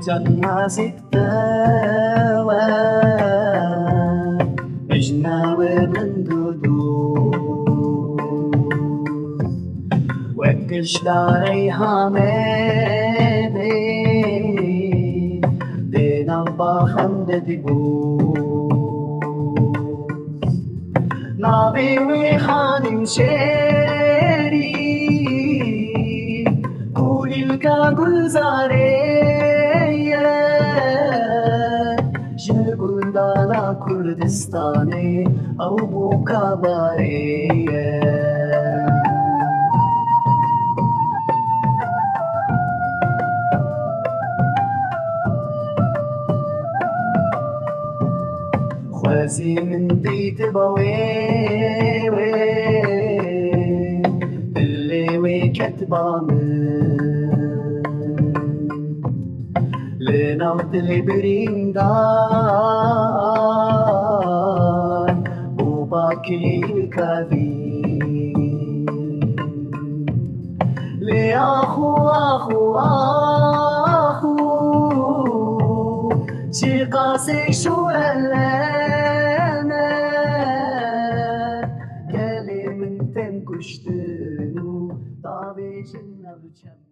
جنة ستة مجنى ومن دودو وقش عليها ميدي دينا الباخم ددبو نابي وخادم شيري قولي لك گلزارية جلگل دانا كردستاني أو بوكا بارية خوازي من ديت بوي اللي وكتبامن لنوت البريندان وباكي الكافي لأخو أخو أخو شقاسي شو ألانا كلمة تنكشتنو طابي جنة بجنة